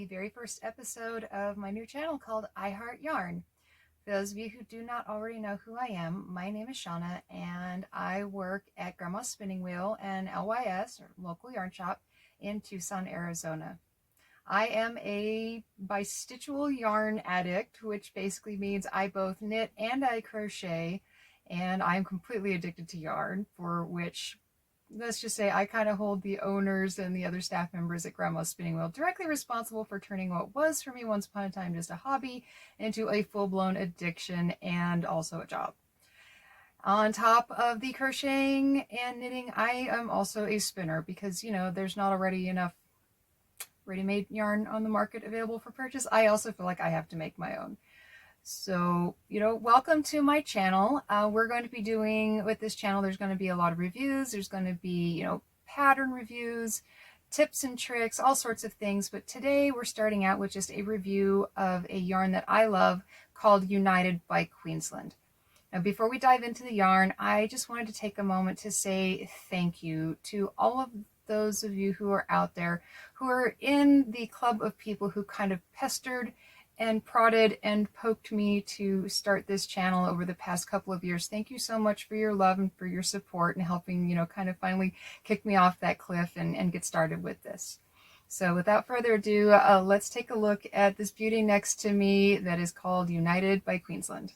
the very first episode of my new channel called iHeartYarn. For those of you who do not already know who I am, my name is Shauna and I work at Grandma's Spinning Wheel and LYS, or local yarn shop, in Tucson, Arizona. I am a bistitual yarn addict, which basically means I both knit and I crochet, and I'm completely addicted to yarn, for which, let's just say, I kind of hold the owners and the other staff members at Grandma's Spinning Wheel directly responsible for turning what was for me once upon a time just a hobby into a full-blown addiction and also a job. On top of the crocheting and knitting, I am also a spinner because, there's not already enough ready-made yarn on the market available for purchase. I also feel like I have to make my own. So, welcome to my channel. We're going to be doing, with this channel, there's going to be a lot of reviews. There's going to be, pattern reviews, tips and tricks, all sorts of things. But today we're starting out with just a review of a yarn that I love called United by Queensland. Now, before we dive into the yarn, I just wanted to take a moment to say thank you to all of those of you who are out there who are in the club of people who kind of pestered and prodded and poked me to start this channel over the past couple of years. Thank you so much for your love and for your support and helping, kind of finally kick me off that cliff and get started with this. So without further ado, let's take a look at this beauty next to me that is called United by Queensland.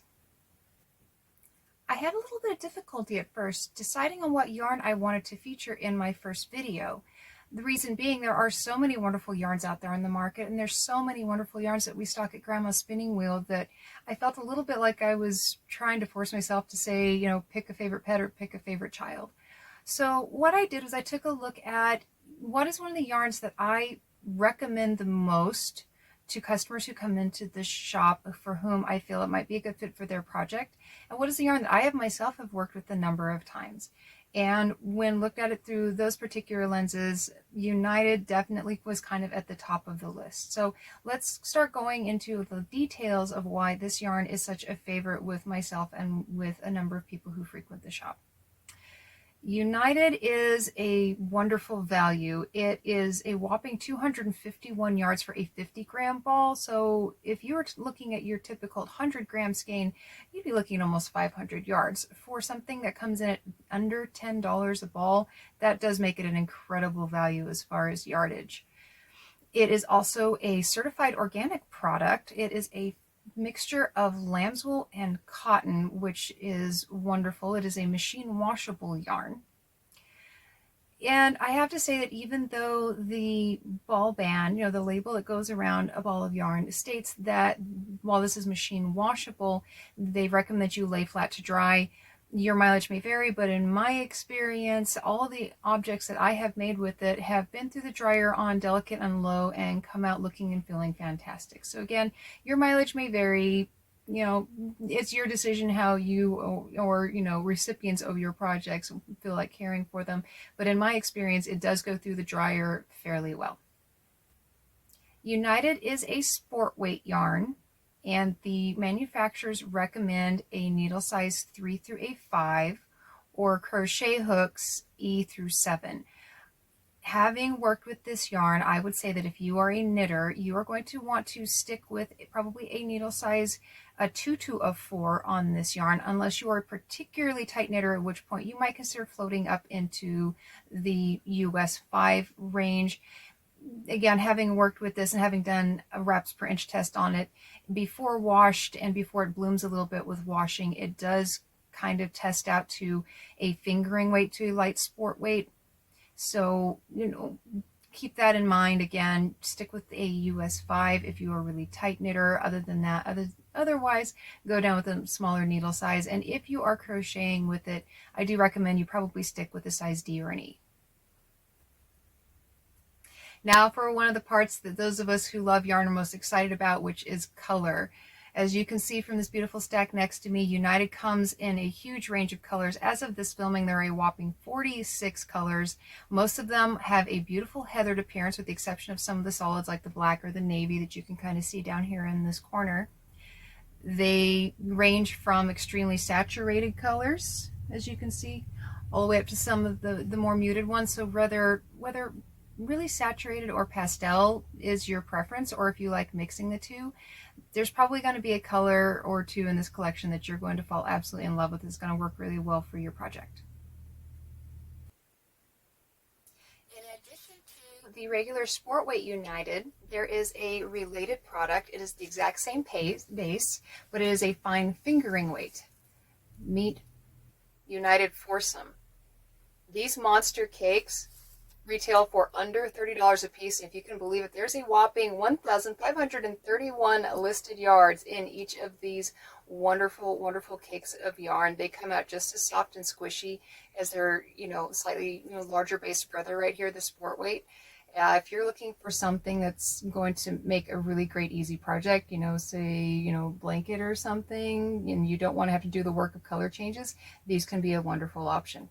I had a little bit of difficulty at first deciding on what yarn I wanted to feature in my first video. The reason being, there are so many wonderful yarns out there on the market, and there's so many wonderful yarns that we stock at Grandma's Spinning Wheel that I felt a little bit like I was trying to force myself to say, pick a favorite pet or pick a favorite child. So what I did was I took a look at what is one of the yarns that I recommend the most to customers who come into the shop for whom I feel it might be a good fit for their project, and what is the yarn that I myself have worked with a number of times. And when looked at it through those particular lenses, United definitely was kind of at the top of the list. So let's start going into the details of why this yarn is such a favorite with myself and with a number of people who frequent the shop. United is a wonderful value. It is a whopping 251 yards for a 50-gram ball. So if you were looking at your typical 100-gram skein, you'd be looking at almost 500 yards. For something that comes in at under $10 a ball, that does make it an incredible value as far as yardage. It is also a certified organic product. It is a mixture of lamb's wool and cotton, which is wonderful. It is a machine washable yarn. And I have to say that even though the ball band, the label that goes around a ball of yarn states that while this is machine washable, they recommend you lay flat to dry. Your mileage may vary, but in my experience, all of the objects that I have made with it have been through the dryer on delicate and low and come out looking and feeling fantastic. So again, your mileage may vary. It's your decision how you or recipients of your projects feel like caring for them. But in my experience, it does go through the dryer fairly well. United is a sport weight yarn, and the manufacturers recommend a needle size 3 through a 5 or crochet hooks E through 7. Having worked with this yarn, I would say that if you are a knitter, you are going to want to stick with probably a needle size 2 to a 4 on this yarn, unless you are a particularly tight knitter, at which point you might consider floating up into the US 5 range. Again, having worked with this and having done a wraps per inch test on it, before washed and before it blooms a little bit with washing, it does kind of test out to a fingering weight to a light sport weight. So, keep that in mind. Again, stick with a US 5 if you are a really tight knitter. Other than that, otherwise, go down with a smaller needle size. And if you are crocheting with it, I do recommend you probably stick with a size D or an E. Now for one of the parts that those of us who love yarn are most excited about, which is color. As you can see from this beautiful stack next to me, United comes in a huge range of colors. As of this filming, there are a whopping 46 colors. Most of them have a beautiful heathered appearance, with the exception of some of the solids like the black or the navy that you can kind of see down here in this corner. They range from extremely saturated colors, as you can see, all the way up to some of the more muted ones. So whether really saturated or pastel is your preference, or if you like mixing the two, there's probably going to be a color or two in this collection that you're going to fall absolutely in love with. It's going to work really well for your project. In addition to the regular Sport Weight United, there is a related product. It is the exact same base, but it is a fine fingering weight. Meet United Foursome. These monster cakes retail for under $30 a piece. If you can believe it, there's a whopping 1,531 listed yards in each of these wonderful, wonderful cakes of yarn. They come out just as soft and squishy as their, slightly larger based brother right here, the Sport Weight. If you're looking for something that's going to make a really great, easy project, say, blanket or something, and you don't want to have to do the work of color changes, these can be a wonderful option.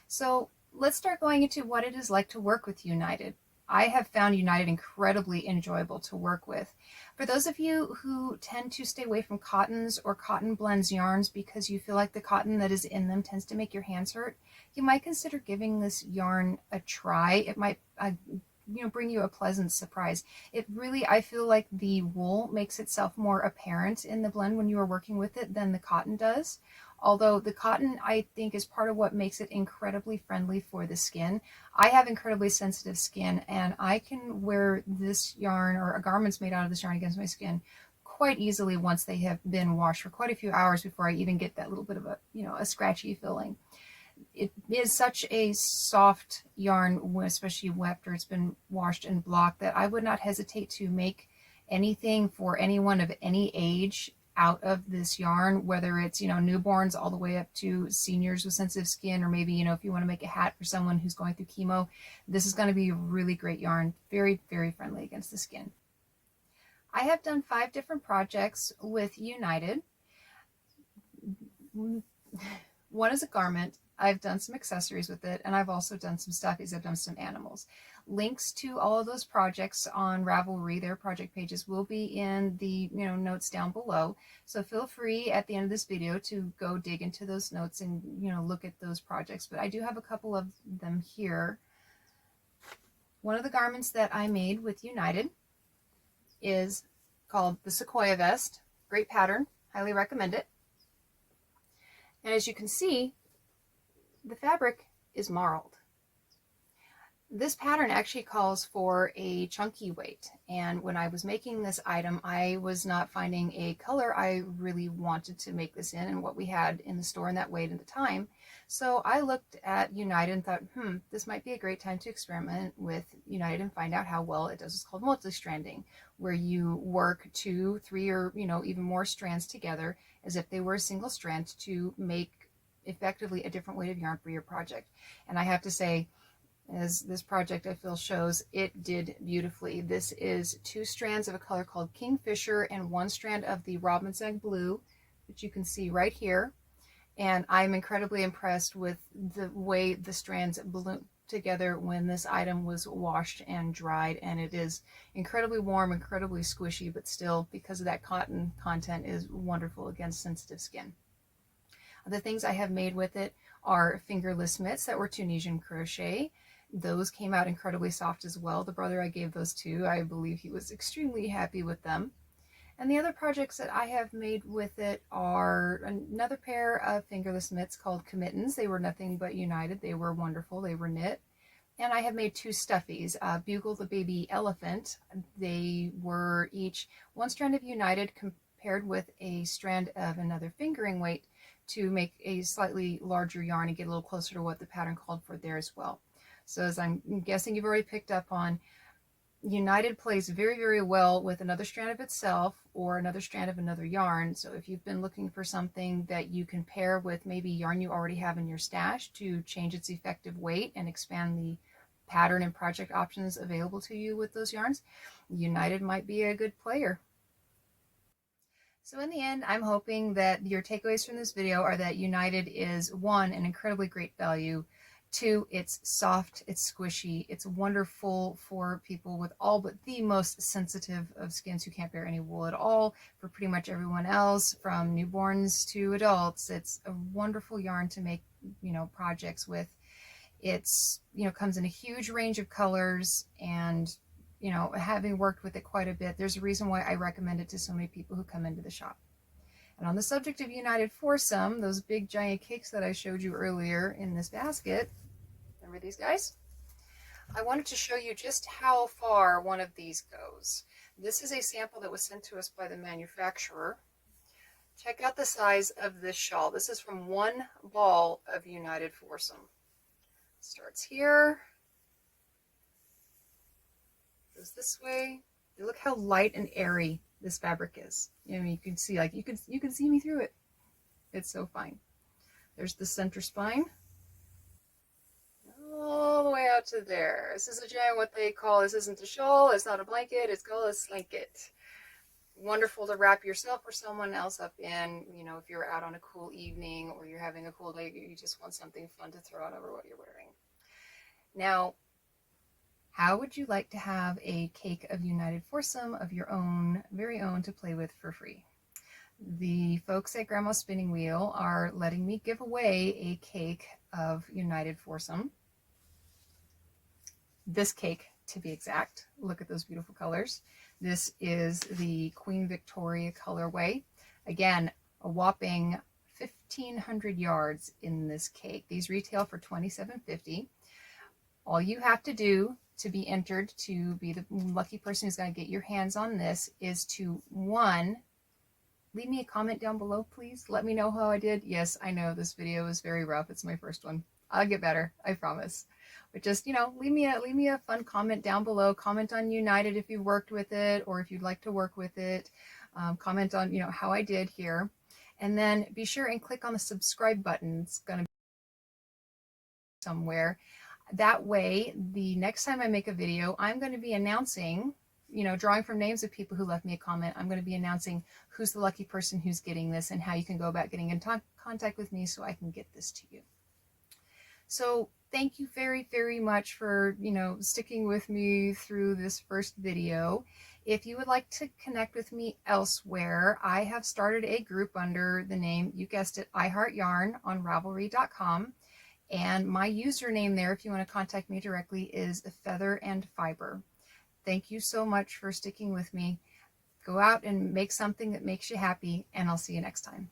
So let's start going into what it is like to work with United. I have found United incredibly enjoyable to work with. For those of you who tend to stay away from cottons or cotton blends yarns because you feel like the cotton that is in them tends to make your hands hurt, you might consider giving this yarn a try. It might bring you a pleasant surprise. It really, I feel like the wool makes itself more apparent in the blend when you are working with it than the cotton does. Although the cotton, I think, is part of what makes it incredibly friendly for the skin. I have incredibly sensitive skin, and I can wear this yarn or garments made out of this yarn against my skin quite easily once they have been washed for quite a few hours before I even get that little bit of a scratchy feeling. It is such a soft yarn, especially after it's been washed and blocked, that I would not hesitate to make anything for anyone of any age out of this yarn, whether it's newborns all the way up to seniors with sensitive skin, or maybe if you want to make a hat for someone who's going through chemo. This is going to be a really great yarn, very, very friendly against the skin. I have done 5 different projects with United. One is a garment. I've done some accessories with it, and I've also done some stuffies. I've done some animals. Links to all of those projects on Ravelry, their project pages, will be in the notes down below. So feel free at the end of this video to go dig into those notes and look at those projects. But I do have a couple of them here. One of the garments that I made with United is called the Sequoia Vest. Great pattern, highly recommend it. And as you can see, the fabric is marled. This pattern actually calls for a chunky weight, and when I was making this item, I was not finding a color I really wanted to make this in and what we had in the store in that weight at the time. So I looked at United and thought, this might be a great time to experiment with United and find out how well it does. It's called multi-stranding, where you work 2, 3, or even more strands together as if they were a single strand to make effectively a different weight of yarn for your project. And I have to say, as this project I feel shows, it did beautifully. This is 2 strands of a color called Kingfisher and 1 strand of the Robin's Egg Blue, which you can see right here. And I'm incredibly impressed with the way the strands bloomed together when this item was washed and dried, and it is incredibly warm, incredibly squishy, but still, because of that cotton content, is wonderful against sensitive skin. The things I have made with it are fingerless mitts that were Tunisian crochet. Those came out incredibly soft as well. The brother I gave those to, I believe he was extremely happy with them. And the other projects that I have made with it are another pair of fingerless mitts called Committens. They were nothing but United. They were wonderful. They were knit. And I have made 2 stuffies. Bugle the Baby Elephant. They were each 1 strand of United compared with a strand of another fingering weight to make a slightly larger yarn and get a little closer to what the pattern called for there as well. So as I'm guessing you've already picked up on, United plays very, very well with another strand of itself or another strand of another yarn. So if you've been looking for something that you can pair with maybe yarn you already have in your stash to change its effective weight and expand the pattern and project options available to you with those yarns, United might be a good player. So in the end, I'm hoping that your takeaways from this video are that United is, 1, an incredibly great value, 2, it's soft, it's squishy, it's wonderful for people with all but the most sensitive of skins who can't bear any wool at all. For pretty much everyone else, from newborns to adults, it's a wonderful yarn to make projects with. It's, comes in a huge range of colors, and, having worked with it quite a bit, there's a reason why I recommend it to so many people who come into the shop. And on the subject of United Foursome, those big giant cakes that I showed you earlier in this basket, remember these guys? I wanted to show you just how far one of these goes. This is a sample that was sent to us by the manufacturer. Check out the size of this shawl. This is from one ball of United Foursome. Starts here, goes this way. Look how light and airy this fabric is. You can see, like, you can see me through it. It's so fine. There's the center spine, all the way out to there. This is what they call, this isn't a shawl, it's not a blanket, it's called a slanket. Wonderful to wrap yourself or someone else up in, if you're out on a cool evening or you're having a cool day, you just want something fun to throw out over what you're wearing. Now, how would you like to have a cake of United Foursome of your own, very own, to play with for free? The folks at Grandma's Spinning Wheel are letting me give away a cake of United Foursome. This cake, to be exact. Look at those beautiful colors. This is the Queen Victoria colorway. Again, a whopping 1,500 yards in this cake. These retail for $27.50. All you have to do to be entered to be the lucky person who's going to get your hands on this is to, one, leave me a comment down below, please. Let me know how I did. Yes, I know this video is very rough. It's my first one. I'll get better, I promise. But just, leave me a fun comment down below. Comment on United if you've worked with it or if you'd like to work with it. Comment on, how I did here. And then be sure and click on the subscribe button. It's going to be somewhere. That way, the next time I make a video, I'm going to be announcing, drawing from names of people who left me a comment, I'm going to be announcing who's the lucky person who's getting this and how you can go about getting in contact with me so I can get this to you. So thank you very, very much for, sticking with me through this first video. If you would like to connect with me elsewhere, I have started a group under the name, you guessed it, iHeartYarn on Ravelry.com. And my username there, if you want to contact me directly, is Feather and Fiber. Thank you so much for sticking with me. Go out and make something that makes you happy, and I'll see you next time.